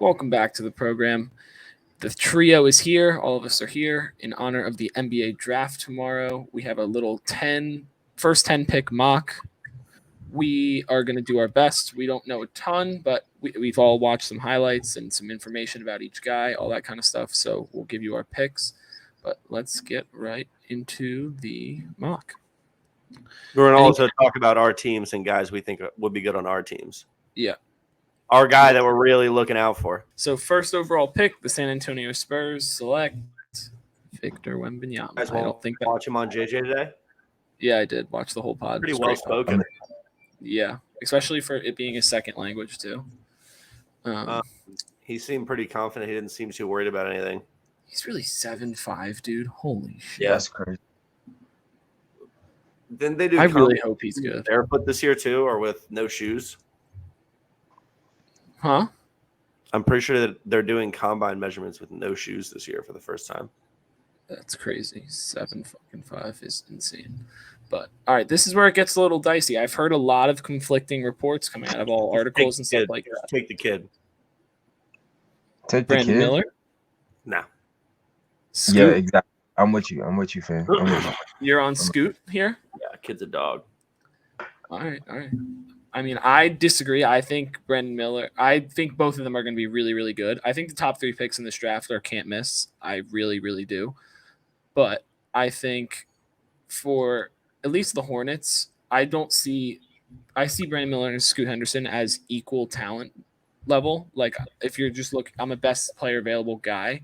Welcome back to the program. The trio is here. All of us are here in honor of the NBA draft tomorrow. We have a little first 10 pick mock. We are going to do our best. We don't know a ton, but we've all watched some highlights and some information about each guy, all that kind of stuff. So we'll give you our picks. But let's get right into the mock. We're going to also talk about our teams and guys we think would be good on our teams. Yeah. Our guy that we're really looking out for. So first overall pick, the San Antonio Spurs select Victor Wembanyama. I don't think that. Watch him on JJ today. Yeah, I did watch the whole pod. Pretty well spoken. Yeah, especially for it being a second language too. He seemed pretty confident. He didn't seem too worried about anything. He's really 7'5", dude. Holy shit. Yeah, that's crazy. Didn't they do? I really hope he's good. Barefoot this year too, or with no shoes? Huh? I'm pretty sure that they're doing combine measurements with no shoes this year for the first time. That's crazy. 7'5" is insane. But all right, this is where it gets a little dicey. I've heard a lot of conflicting reports coming out of all articles and stuff like that. Take the kid. Take Brandon the kid? Miller? No. Scoot? Yeah, exactly. I'm with you, fam. I'm with you. You're on Scoot here? Yeah, kid's a dog. All right. I mean, I disagree. I think Brandon Miller. I think both of them are going to be really, really good. I think the top 3 picks in this draft are can't miss. I really, really do. But I think for at least the Hornets, I see Brandon Miller and Scoot Henderson as equal talent level. Like if you're just I'm a best player available guy.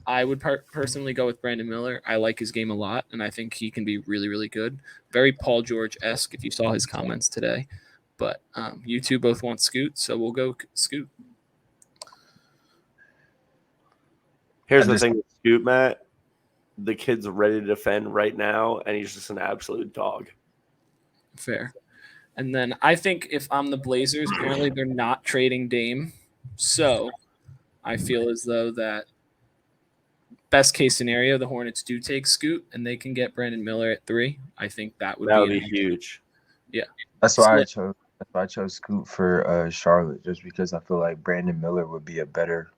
I would personally go with Brandon Miller. I like his game a lot, and I think he can be really, really good. Very Paul George-esque if you saw his comments today. But you two both want Scoot, so we'll go Scoot. Here's the thing with Scoot, Matt. The kid's ready to defend right now, and he's just an absolute dog. Fair. And then I think if I'm the Blazers, apparently they're not trading Dame. So I feel as though that best case scenario, the Hornets do take Scoot, and they can get Brandon Miller at 3. I think that would be huge. Yeah. That's why I chose Scoot for Charlotte, just because I feel like Brandon Miller would be a better,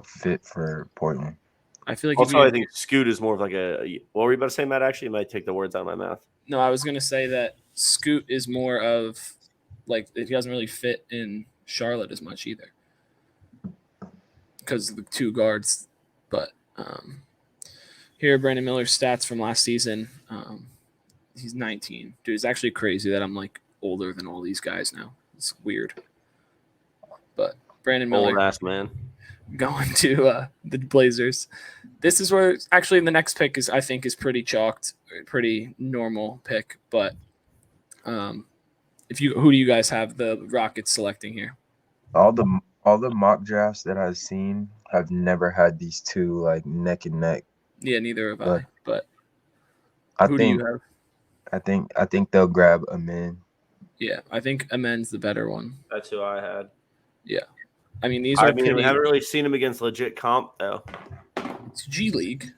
fit for Portland. I feel like I think Scoot is more of like what were you about to say, Matt? Actually, you might take the words out of my mouth. No, I was going to say that Scoot is more of like he doesn't really fit in Charlotte as much either because of the 2 guards. But here are Brandon Miller's stats from last season. He's 19. Dude, it's actually crazy that I'm like older than all these guys now. It's weird. But Brandon Miller, old ass man, going to the Blazers. This is where actually the next pick is pretty chalked, pretty normal pick. But who do you guys have the Rockets selecting here? All the mock drafts that I've seen have never had these two like neck and neck. Yeah, neither have I. But I think they'll grab Amen. Yeah, I think Amen's the better one. That's who I had. Yeah. I mean, we haven't really seen him against legit comp, though. It's G League.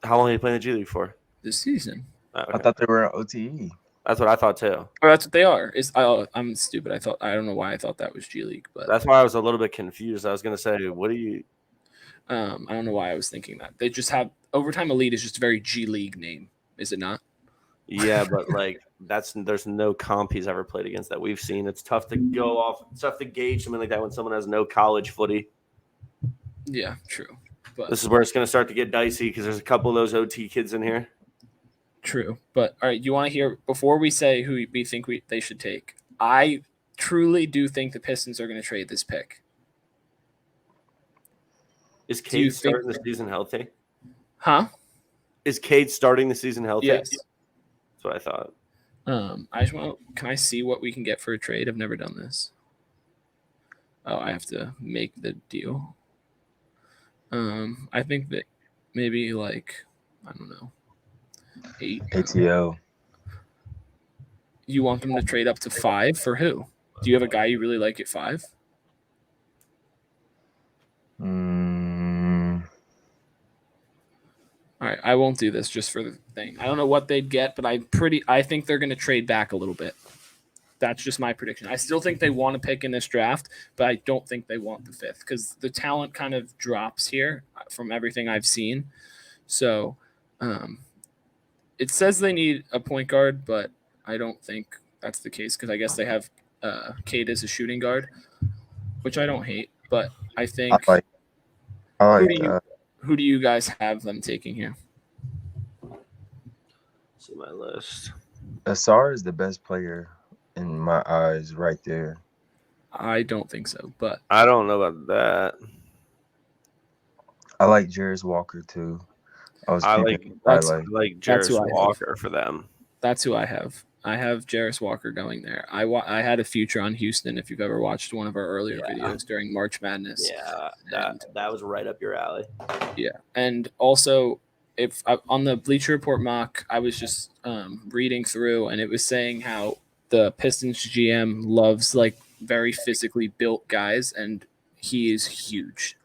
How long did he play in the G League for? This season. Oh, okay. I thought they were an OTE. That's what I thought, too. Oh, that's what they are. I'm stupid. I don't know why I thought that was G League. But that's why I was a little bit confused. I was going to say, what do you... I don't know why I was thinking that. They just have... Overtime Elite is just a very G League name, is it not? Yeah, but like there's no comp he's ever played against that we've seen. It's tough to go off. It's tough to gauge something like that when someone has no college footy. Yeah, true. But this is where it's going to start to get dicey because there's a couple of those OT kids in here. True, but all right. You want to hear before we say who we think they should take? I truly do think the Pistons are going to trade this pick. Is Cade starting the season healthy? Huh? Is Cade starting the season healthy? Yes. That's what I thought. I just want. Can I see what we can get for a trade? I've never done this. Oh, I have to make the deal. I think that maybe like I don't know, 8 ATL. You want them to trade up to 5 for who? Do you have a guy you really like at 5? All right, I won't do this just for the thing. I don't know what they'd get, but I think they're going to trade back a little bit. That's just my prediction. I still think they want to pick in this draft, but I don't think they want the 5th because the talent kind of drops here from everything I've seen. So it says they need a point guard, but I don't think that's the case because I guess they have Cade as a shooting guard, which I don't hate. But I think I like who do you guys have them taking here? See my list. Asar is the best player in my eyes right there. I don't think so, but I don't know about that. I like Jarris Walker too. I like that's who Jarris I have. Walker for them. That's who I have. I have Jarris Walker going there. I had a future on Houston. If you've ever watched one of our earlier videos during March Madness, Yeah, that was right up your alley. Yeah, and also if on the Bleacher Report mock, I was just reading through, and it was saying how the Pistons GM loves like very physically built guys, and he is huge.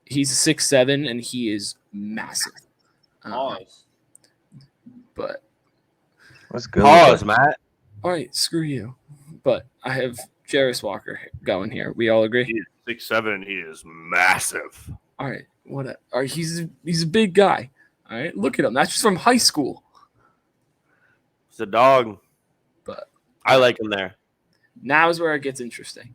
He's 6'7", and he is massive. But what's good? Pause, Matt. all right, screw you. But I have Jarris Walker going here. We all agree. He is 6'7". He is massive. All right, all right, he's a big guy. All right, look at him. That's just from high school. He's a dog. But I like him there. now is where it gets interesting.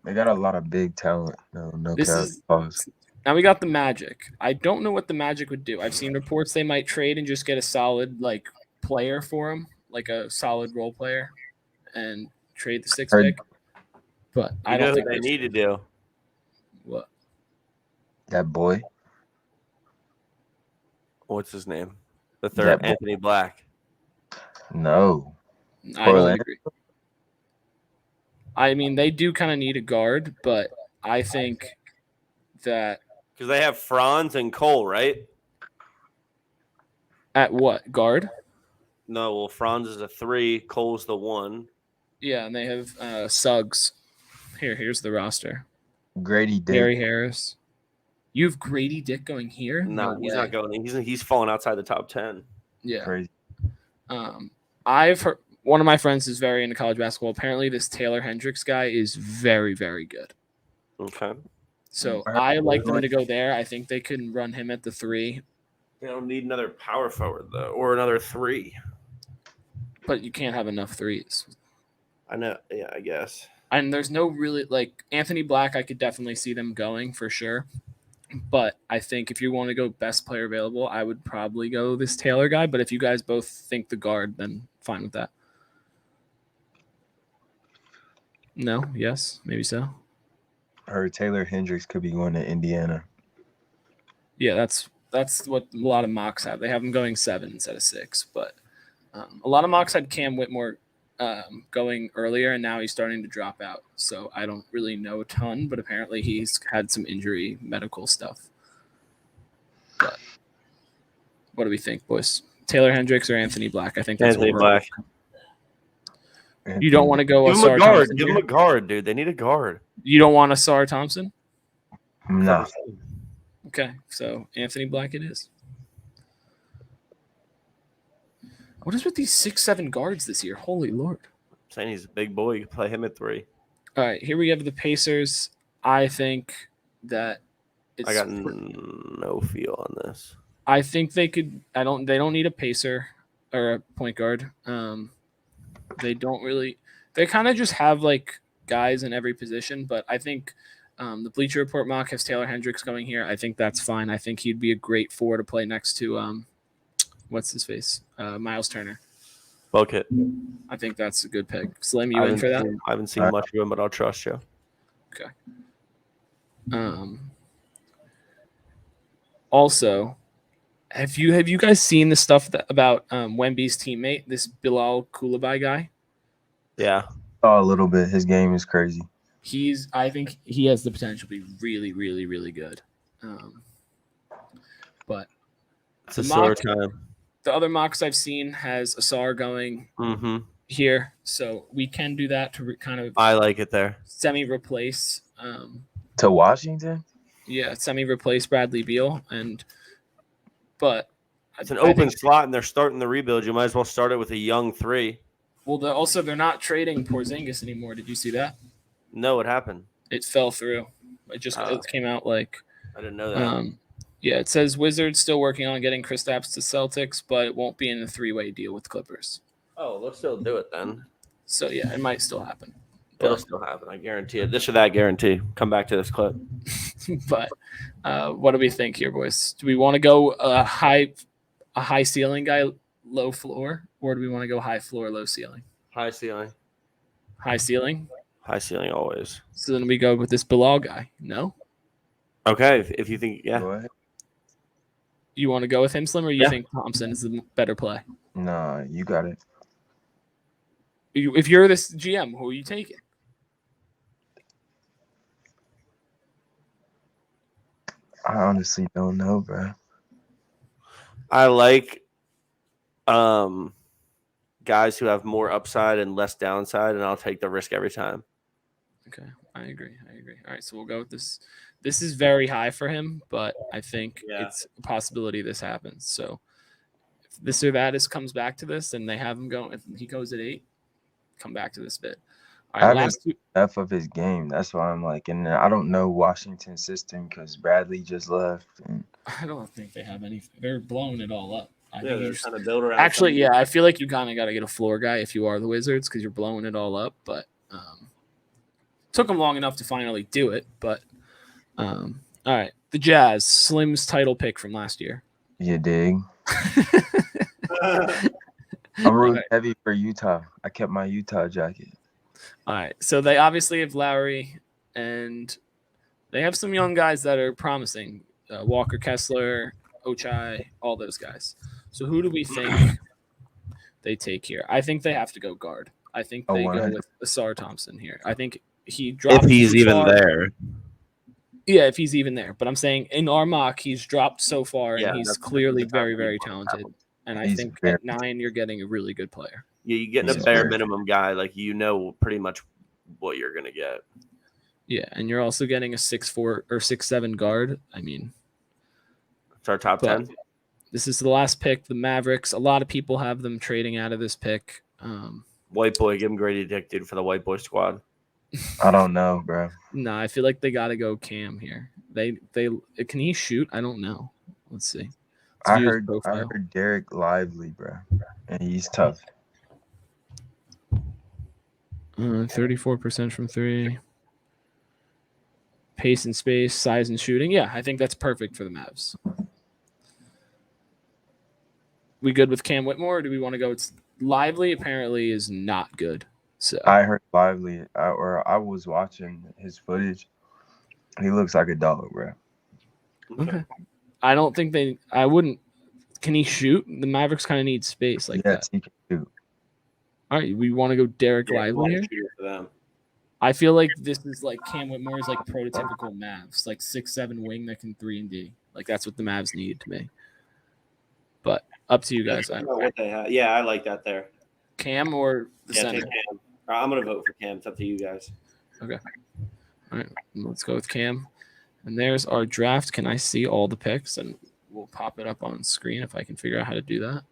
They got a lot of big talent. No This cap. is- Pause. Now we got the Magic. I don't know what the Magic would do. I've seen reports they might trade and just get a solid like player for him, like a solid role player, and trade the 6th Heard- pick. But I You don't know think what they that's- need to do. What? That boy. What's his name? The That third, boy. Anthony Black. No. I don't Orlando? agree. I mean, they do kind of need a guard, but I think that Because they have Franz and Cole, right? at what guard? No, well, Franz is a 3, Cole's the 1. Yeah, and they have Suggs. Here's the roster. Grady Dick. Gary Harris. You have Grady Dick going here? No, he's way. not going. He's falling outside the top 10. Yeah. Crazy. I've heard one of my friends is very into college basketball. Apparently, this Taylor Hendricks guy is very, very good. Okay. So I heard I like really- them to go there. I think they can run him at the 3, They don't need another power forward though, or another 3. but you can't have enough 3s. I know. Yeah, I guess. And there's no really like Anthony Black. I could definitely see them going for sure. But I think if you want to go best player available, I would probably go this Taylor guy. But if you guys both think the guard, then fine with that. No, yes, maybe so. I heard Taylor Hendricks could be going to Indiana. Yeah, that's what a lot of mocks have. They have him going 7 instead of 6. But a lot of mocks had Cam Whitmore going earlier, and now he's starting to drop out. So I don't really know a ton, but apparently he's had some injury medical stuff. But what do we think, boys? Taylor Hendricks or Anthony Black? I think that's Anthony what we're- Black. You don't want to go Give him Asar a guard. Thompson Give him here? a guard, dude. They need a guard. You don't want Asar Thompson? Nah. Okay, so Anthony Black it is. What is with these 6'7" guards this year? Holy Lord. Saying he's a big boy. You can play him at 3. All right, here we have the Pacers. I think that it's I got no feel on this. I think they could. They don't need a pacer or a point guard. They don't really. They kind of just have like guys in every position. But I think the Bleacher Report mock has Taylor Hendricks going here. I think that's fine. I think he'd be a great 4 to play next to what's his face, Miles Turner. Bucket. I think that's a good pick. Slim, you in for that? I haven't seen much of him, but I'll trust you. Okay. Also, have you guys seen the stuff about Wemby's teammate, this Bilal Koulibaly guy? Yeah. Oh, a little bit. His game is crazy. I think he has the potential to be really, really, really good. But It's the a sore mock- time. the other mocks I've seen has Asar going Mm-hmm. here, so we can do that to kind of I like it there. semi-replace. To Washington? Yeah, semi-replace Bradley Beal, but It's an I open think- slot, and they're starting the rebuild. You might as well start it with a young 3. Well, they're not trading Porzingis anymore. Did you see that? No, what happened? It fell through. It came out like. I didn't know that. Yeah, it says Wizards still working on getting Kristaps to Celtics, but it won't be in a 3-way deal with Clippers. Oh, let's still do it then. So yeah, it might still happen. It'll still happen. I guarantee it. This or that guarantee. Come back to this clip. But what do we think here, boys? Do we want to go a high ceiling guy, low floor, or do we want to go high floor, low ceiling? High ceiling. High ceiling. High ceiling always. So then we go with this Bilal guy. No. Okay, if you think, yeah. Go ahead. You want to go with him, Slim, or you think Thompson is the better play? Nah, you got it. If you're this GM, who are you taking? I honestly don't know, bro. I like guys who have more upside and less downside, and I'll take the risk every time. Okay, I agree. All right, so we'll go with this. This is very high for him, but I think it's a possibility this happens. So if this or that comes back to this, and they have him going, if he goes at 8, come back to this bit. All right, I haven't enough of his game. That's why I'm like, and I don't know Washington's system because Bradley just left. And I don't think they have anything. They're blowing it all up. They're trying to build around. Actually, yeah, I feel like you kind of got to get a floor guy if you are the Wizards because you're blowing it all up. But took them long enough to finally do it. But all right, the Jazz, Slim's title pick from last year. You dig? I'm really heavy for Utah. I kept my Utah jacket. All right, so they obviously have Lowry, and they have some young guys that are promising. Walker Kessler, Ochai, all those guys. So who do we think they take here? I think they have to go guard. I think they go with Asar Thompson here. I think he dropped. If he's even there. Yeah, if he's even there. But I'm saying in our mock, he's dropped so far, and he's clearly very, very talented. And I think at 9, you're getting a really good player. Yeah, you're getting a bare minimum guy. Like, you know pretty much what you're going to get. Yeah, and you're also getting a 6'4" or 6'7" guard. I mean, it's our top 10. This is the last pick. The Mavericks, a lot of people have them trading out of this pick. White boy, give him Grady Dick, dude, for the white boy squad. I don't know, bro. No, I feel like they got to go Cam here. They can he shoot? I don't know. Let's see. I heard Derek Lively, bro, and he's tough. 34% from 3. Pace and space, size and shooting. Yeah, I think that's perfect for the Mavs. We good with Cam Whitmore, or do we want to go? It's Lively apparently is not good. So I heard Lively, I was watching his footage. He looks like a dog, bro. Okay. I don't think I wouldn't. Can he shoot? The Mavericks kind of need space like that. Yes, he can shoot. All right, we want to go Derek Lively here. I feel like this is like Cam Whitmore is like prototypical Mavs, like 6'7" wing that can 3 and D. Like that's what the Mavs need to me. But up to you guys. I don't know what they have. Yeah, I like that there. Cam or the center? Take Cam. I'm gonna vote for Cam. It's up to you guys. Okay. All right, let's go with Cam. And there's our draft. Can I see all the picks? And we'll pop it up on screen if I can figure out how to do that.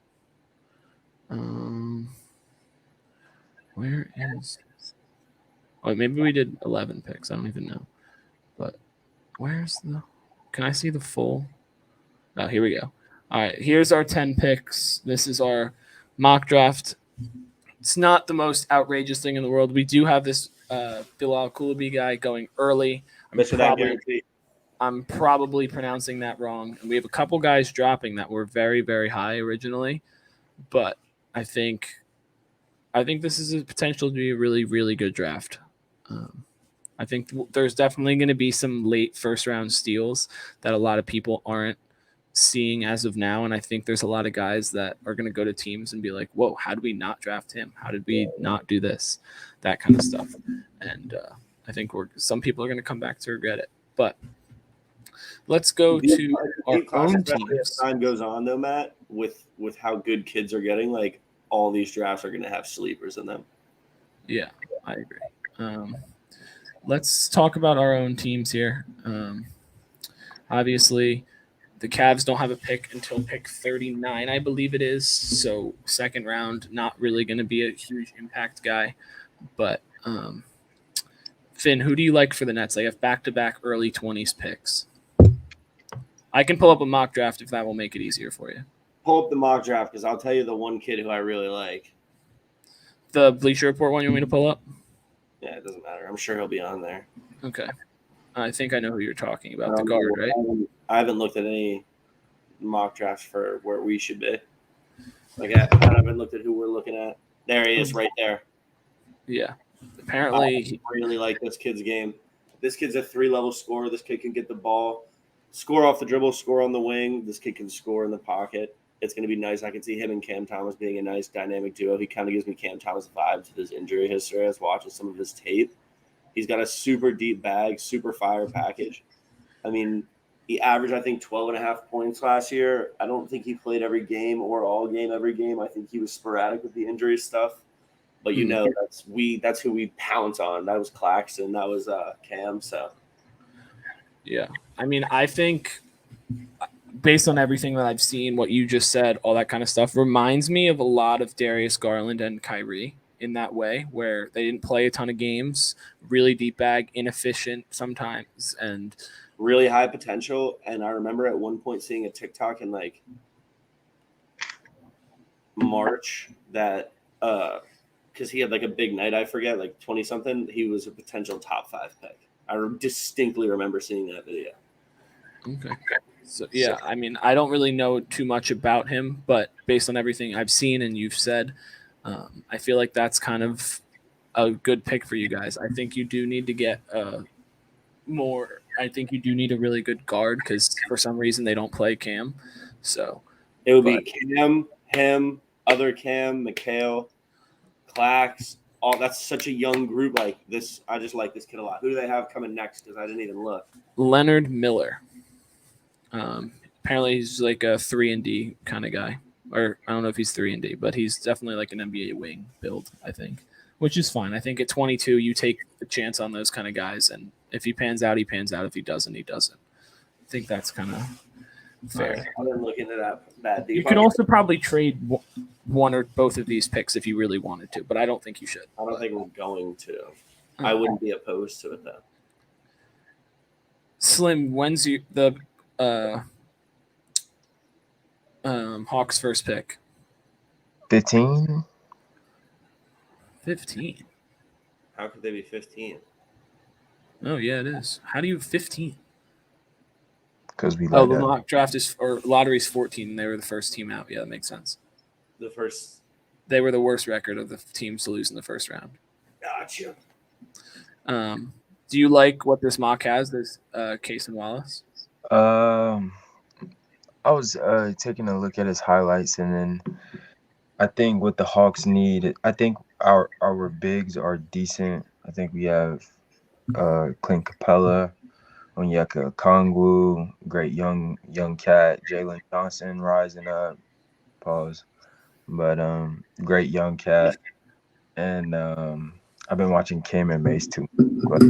Where is? Oh, maybe we did 11 picks. I don't even know. But where's the? Can I see the full? Oh, here we go. All right, here's our 10 picks. This is our mock draft. It's not the most outrageous thing in the world. We do have this Bilal Coulibaly guy going early. I'm probably pronouncing that wrong. And we have a couple guys dropping that were very, very high originally. But I think this is a potential to be a really, really good draft. I think there's definitely going to be some late first-round steals that a lot of people aren't seeing as of now, and I think there's a lot of guys that are going to go to teams and be like, whoa, how did we not draft him? How did we not do this? That kind of stuff. And I think some people are going to come back to regret it. But let's go to our own teams. As time goes on, though, Matt, with how good kids are getting, like all these drafts are going to have sleepers in them. Yeah, I agree. Let's talk about our own teams here. Obviously, The Cavs don't have a pick until pick 39, I believe it is. So second round, not really going to be a huge impact guy. But Finn, who do you like for the Nets? They have back-to-back early 20s picks. I can pull up a mock draft if that will make it easier for you. Pull up the mock draft because I'll tell you the one kid who I really like. The Bleacher Report one you want me to pull up? Yeah, it doesn't matter. I'm sure he'll be on there. Okay. I think I know who you're talking about. The guard, right? I haven't looked at any mock drafts for where we should be. Like I haven't looked at who we're looking at. There he is, right there. Yeah. Apparently, I really like this kid's game. This kid's a 3-level scorer. This kid can get the ball, score off the dribble, score on the wing. This kid can score in the pocket. It's going to be nice. I can see him and Cam Thomas being a nice dynamic duo. He kind of gives me Cam Thomas vibes with his injury history. I was watching some of his tape. He's got a super deep bag, super fire package. I mean, he averaged, I think, 12.5 points last year. I don't think he played every game or all game every game. I think he was sporadic with the injury stuff. But you know, that's who we pounce on. That was Claxton. That was Cam. So yeah. I mean, I think based on everything that I've seen, what you just said, all that kind of stuff reminds me of a lot of Darius Garland and Kyrie in that way, where they didn't play a ton of games, really deep bag, inefficient sometimes, and really high potential. And I remember at one point seeing a TikTok in like March that because he had like a big night, I forget, like 20 something, he was a potential top 5 pick. I distinctly remember seeing that video. Okay. So yeah, I mean, I don't really know too much about him, but based on everything I've seen and you've said, I feel like that's kind of a good pick for you guys. I think you do need to get more. I think you do need a really good guard because for some reason they don't play Cam. So it would be Cam, him, other Cam, McHale, Clax. All that's such a young group. Like this, I just like this kid a lot. Who do they have coming next? Because I didn't even look. Leonard Miller. Apparently he's like a 3-and-D kind of guy, or I don't know if he's 3-and-D, but he's definitely like an NBA wing build, I think, which is fine. I think at 22 you take the chance on those kind of guys, and if he pans out, he pans out. If he doesn't, he doesn't. I think that's kind of fair. I didn't look into that deep. You could also probably trade one or both of these picks if you really wanted to, but I don't think you should. I don't think we're going to. I wouldn't be opposed to it though. Slim, when's the Hawks' first pick? 15. 15. How could they be 15? Oh yeah, it is. How do you 15? Because we the mock draft or lottery's 14. And they were the first team out. Yeah, that makes sense. They were the worst record of the teams to lose in the first round. Gotcha. Do you like what this mock has? This Case and Wallace. I was taking a look at his highlights, and then I think what the Hawks need, I think our bigs are decent. I think we have Clint Capella, Onyeka Okongwu, great young cat, Jalen Johnson rising up. Pause. But great young cat. And I've been watching Cam and Mace too. But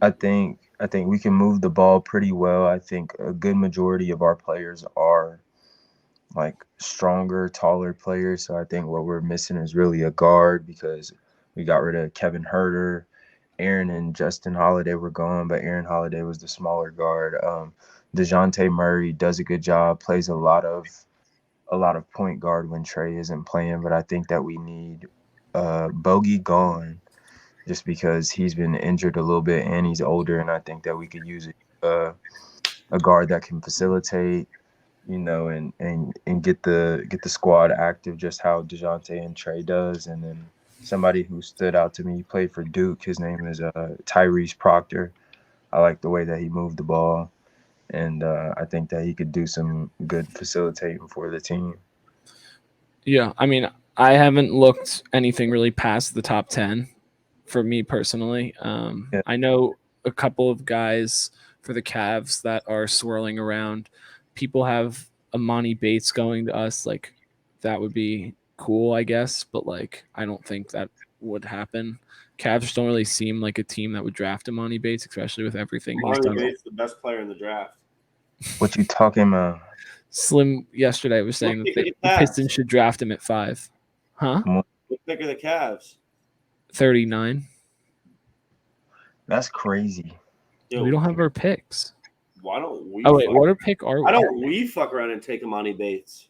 I think we can move the ball pretty well. I think a good majority of our players are like stronger, taller players. So I think what we're missing is really a guard because we got rid of Kevin Huerter. Aaron and Justin Holiday were gone, but Aaron Holiday was the smaller guard. DeJounte Murray does a good job, plays a lot of point guard when Trey isn't playing, but I think that we need Bogey gone just because he's been injured a little bit and he's older, and I think that we could use a guard that can facilitate, and get the squad active just how DeJounte and Trey does. And then somebody who stood out to me, he played for Duke. His name is Tyrese Proctor. I like the way that he moved the ball, and I think that he could do some good facilitating for the team. Yeah, I mean, I haven't looked anything really past the top 10 for me personally. Yeah. I know a couple of guys for the Cavs that are swirling around. People have Amani Bates going to us. Like, that would be cool, I guess, but like I don't think that would happen. Cavs just don't really seem like a team that would draft Amani Bates, especially with everything he's done. Bates, the best player in the draft. What you talking about? Slim yesterday was saying that the Pistons should draft him at 5. Huh? Come on. What pick are the Cavs? 39. That's crazy. Yo, We don't have our picks. why don't we? Oh wait, what pick are we? Why don't we fuck around and take Amani Bates?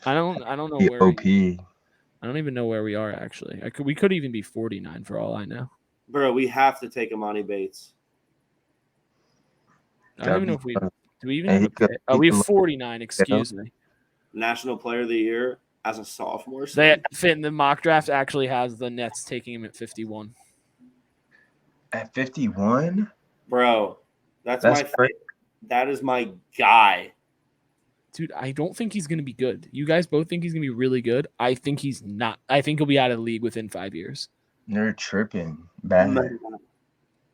I don't know The where. OP. I don't even know where we are actually. We could even be 49 for all I know. Bro, we have to take Amani Bates. I don't even know if we do. We even Hey, have a he could- pick? he We could have look- 49. Excuse me. National Player of the Year as a sophomore. They fit in the mock draft actually has the Nets taking him at 51. At 51? Bro, that's That's my crazy. that is my guy. Dude, I don't think he's going to be good. You guys both think he's going to be really good. I think he's not. I think he'll be out of the league within 5 years. You're tripping bad.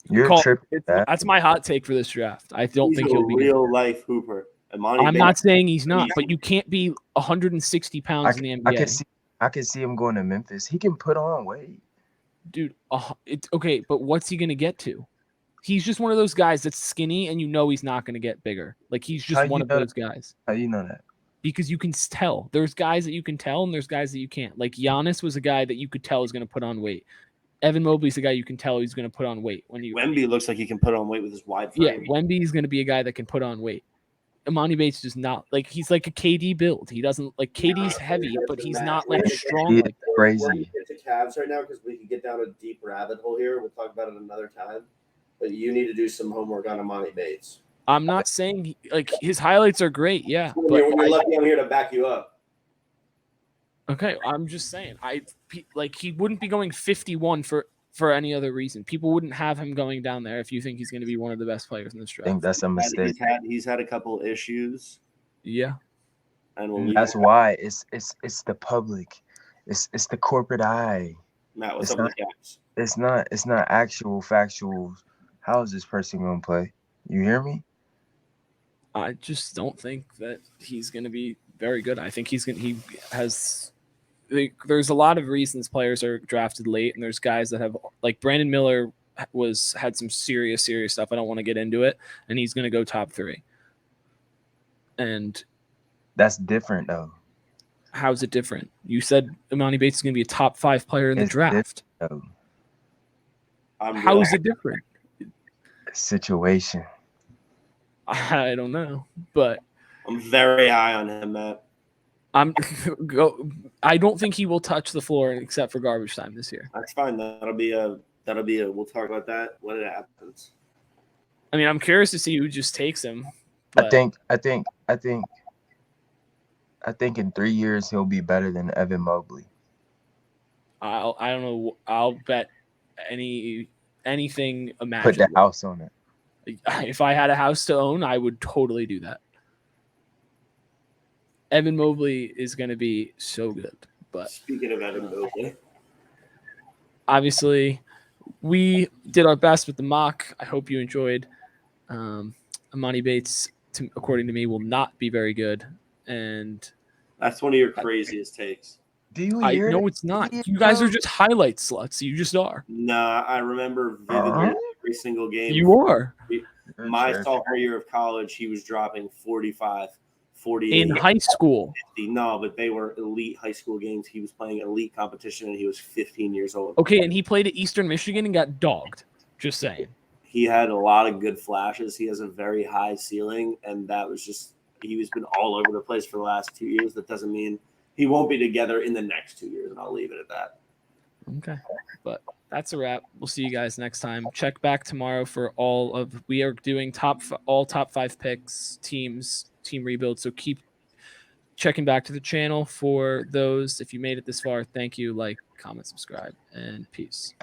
You're Call- tripping bad. That's my hot take for this draft. I don't He's think a he'll be good. real life hooper. Amani I'm Bates, not saying he's not, but you can't be 160 pounds in the NBA. I can see him going to Memphis. He can put on weight. Dude, it's okay, but what's he going to get to? He's just one of those guys that's skinny and you know he's not going to get bigger. Like he's just How one you of know those guys. How you know that? Because you can tell. There's guys that you can tell and there's guys that you can't. Like Giannis was a guy that you could tell is going to put on weight. Evan Mobley's a guy you can tell he's going to put on weight. Wemby looks like he can put on weight with his wide Yeah, frame. Wemby's going to be a guy that can put on weight. Imani Bates does not. Like he's like a KD build. He doesn't like KD's heavy, but he's not like strong He like that. We're crazy. gonna get to Cavs right now because we can get down a deep rabbit hole here. We'll talk about it another time. But you need to do some homework on Amani Bates. I'm not saying like his highlights are great, yeah. When But you're lucky, I'm here to back you up. okay, I'm just saying like he wouldn't be going 51 for any other reason. People wouldn't have him going down there if you think he's going to be one of the best players in this I think draft. that's a mistake. He's had a couple issues, Yeah. and we'll leave That's it. why it's the public. It's the corporate eye. Matt, what's it's up with the Cavs? It's not actual factual. How is this person gonna play? You hear me? I just don't think that he's going to be very good. I think there's a lot of reasons players are drafted late, and there's guys that have like Brandon Miller had some serious stuff. I don't want to get into it, and he's going to go top 3. And That's different though. how's it different? You said Imani Bates is going to be a top 5 player in the It's draft. Though. How is it different? Situation. I don't know, but I'm very high on him, Matt. I don't think he will touch the floor except for garbage time this year. That's fine. That'll be a. We'll talk about that when it happens. I mean, I'm curious to see who just takes him. I think in 3 years he'll be better than Evan Mobley. I don't know. I'll bet anything Put imaginable. the house on it. If I had a house to own, I would totally do that. Evan Mobley is going to be so good. But Speaking of Evan Mobley, obviously, we did our best with the mock. I hope you enjoyed. Imani Bates, according to me, will not be very good. And that's one of your craziest takes. Do you I hear know that? it's not. Yeah, You guys bro. are just highlight sluts. You just are. Nah, I remember vividly every single game. You are. My Sure. sophomore year of college, he was dropping 45, 48. In high school. 50. No, but they were elite high school games. He was playing elite competition, and he was 15 years old. Okay, and he played at Eastern Michigan and got dogged. Just saying. He had a lot of good flashes. He has a very high ceiling, and that was just he's been all over the place for the last 2 years. That doesn't mean he won't be together in the next 2 years, and I'll leave it at that. Okay. But that's a wrap. We'll see you guys next time. Check back tomorrow for we are doing all top 5 picks, team rebuild. So keep checking back to the channel for those. If you made it this far, thank you. Like, comment, subscribe, and peace.